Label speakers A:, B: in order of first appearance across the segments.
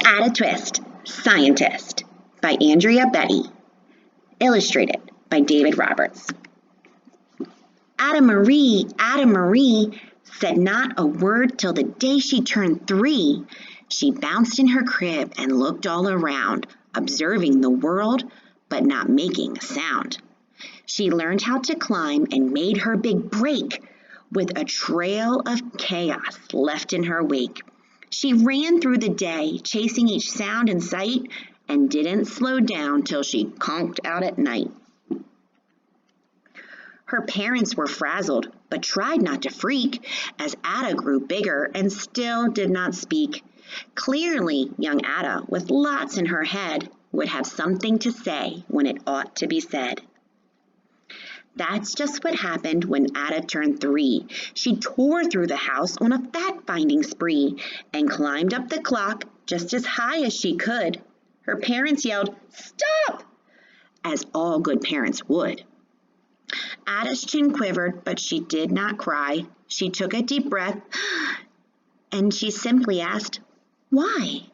A: Add a Twist, Scientist by Andrea Beaty. Illustrated by David Roberts. Ada Marie said not a word till the day she turned 3. She bounced in her crib and looked all around, observing the world, but not making a sound. She learned how to climb and made her big break, with a trail of chaos left in her wake. She ran through the day, chasing each sound and sight, and didn't slow down till she conked out at night. Her parents were frazzled, but tried not to freak, as Ada grew bigger and still did not speak. Clearly, young Ada, with lots in her head, would have something to say when it ought to be said. That's just what happened when Ada turned 3. She tore through the house on a fact-finding spree and climbed up the clock just as high as she could. Her parents yelled, "Stop!" as all good parents would. Ada's chin quivered, but she did not cry. She took a deep breath, and she simply asked, "Why?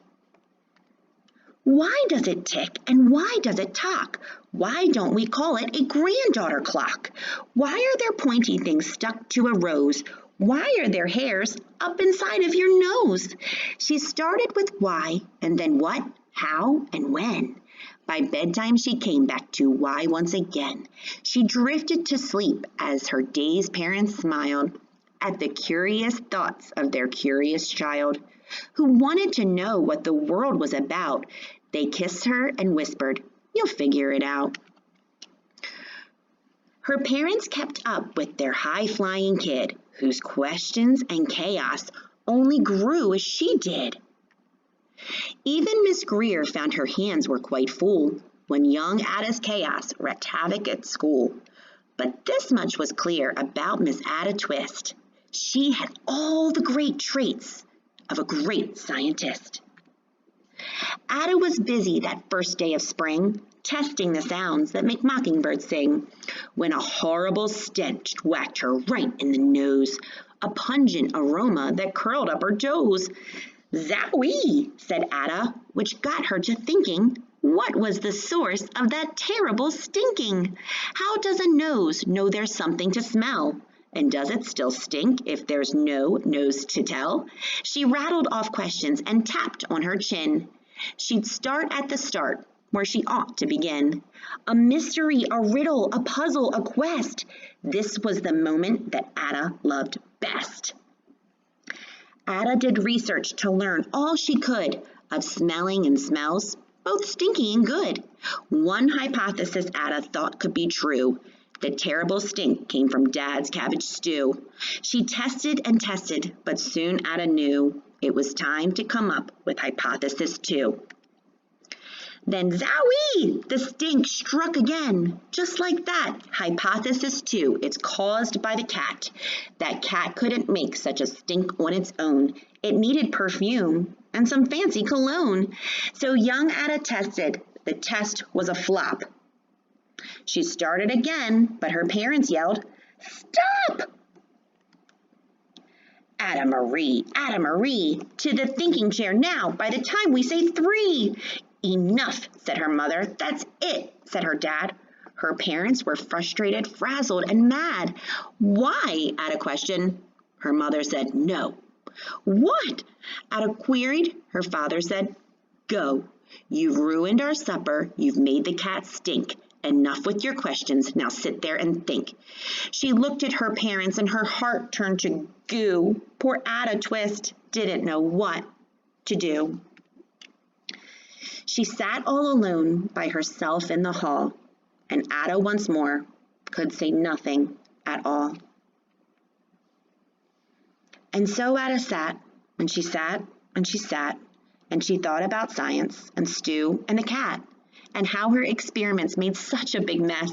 A: Why does it tick, and why does it talk? Why don't we call it a granddaughter clock? Why are there pointy things stuck to a rose? Why are there hairs up inside of your nose?" She started with why, and then what, how, and when. By bedtime, she came back to why once again. She drifted to sleep as her dazed parents smiled at the curious thoughts of their curious child, who wanted to know what the world was about. They kissed her and whispered, "You'll figure it out." Her parents kept up with their high-flying kid, whose questions and chaos only grew as she did. Even Miss Greer found her hands were quite full when young Ada's chaos wreaked havoc at school. But this much was clear about Miss Ada Twist. She had all the great traits of a great scientist. Ada was busy that first day of spring, testing the sounds that make mockingbirds sing, when a horrible stench whacked her right in the nose, a pungent aroma that curled up her toes. "Zowie," said Ada, which got her to thinking, what was the source of that terrible stinking? How does a nose know there's something to smell? And does it still stink if there's no nose to tell? She rattled off questions and tapped on her chin. She'd start at the start, where she ought to begin. A mystery, a riddle, a puzzle, a quest. This was the moment that Ada loved best. Ada did research to learn all she could of smelling and smells, both stinky and good. One hypothesis Ada thought could be true. The terrible stink came from Dad's cabbage stew. She tested and tested, but soon Ada knew it was time to come up with hypothesis 2. Then zowie! The stink struck again. Just like that, hypothesis 2, it's caused by the cat. That cat couldn't make such a stink on its own. It needed perfume and some fancy cologne. So young Ada tested. The test was a flop. She started again, but her parents yelled, "Stop!" Ada Marie, to the thinking chair now, by the time we say 3. "Enough," said her mother. "That's it," said her dad. Her parents were frustrated, frazzled, and mad. "Why?" Ada questioned. Her mother said, "No." "What?" Ada queried. Her father said, "Go. You've ruined our supper. You've made the cat stink. Enough with your questions. Now sit there and think." She looked at her parents and her heart turned to goo. Poor Ada Twist didn't know what to do. She sat all alone by herself in the hall, and Ada once more could say nothing at all. And so Ada sat, and she sat, and she sat, and she thought about science and stew and the cat, and how her experiments made such a big mess.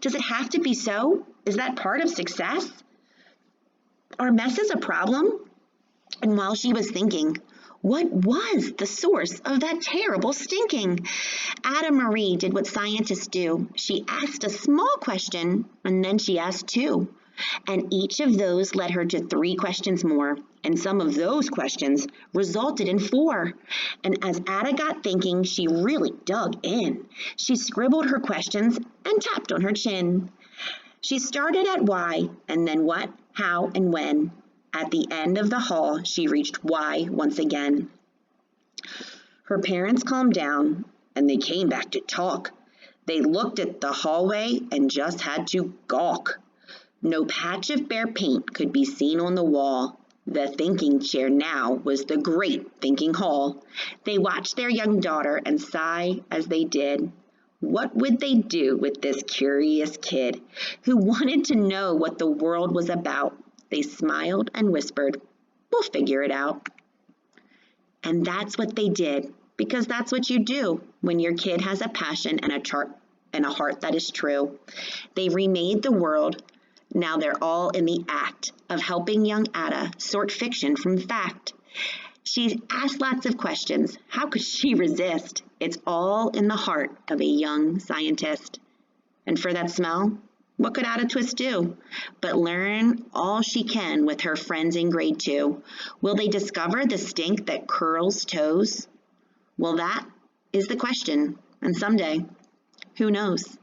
A: Does it have to be so? Is that part of success? Are messes a problem? And while she was thinking, what was the source of that terrible stinking? Ada Marie did what scientists do. She asked a small question, and then she asked 2. And each of those led her to 3 questions more, and some of those questions resulted in 4. And as Ada got thinking, she really dug in. She scribbled her questions and tapped on her chin. She started at why, and then what, how, and when. At the end of the hall, she reached why once again. Her parents calmed down, and they came back to talk. They looked at the hallway and just had to gawk. No patch of bare paint could be seen on the wall. The thinking chair now was the great thinking hall. They watched their young daughter and sigh as they did. What would they do with this curious kid who wanted to know what the world was about? They smiled and whispered, "We'll figure it out." And that's what they did, because that's what you do when your kid has a passion and a heart that is true. They remade the world. Now they're all in the act of helping young Ada sort fiction from fact. She asked lots of questions. How could she resist? It's all in the heart of a young scientist. And for that smell, what could Ada Twist do? But learn all she can with her friends in grade 2. Will they discover the stink that curls toes? Well, that is the question. And someday, who knows?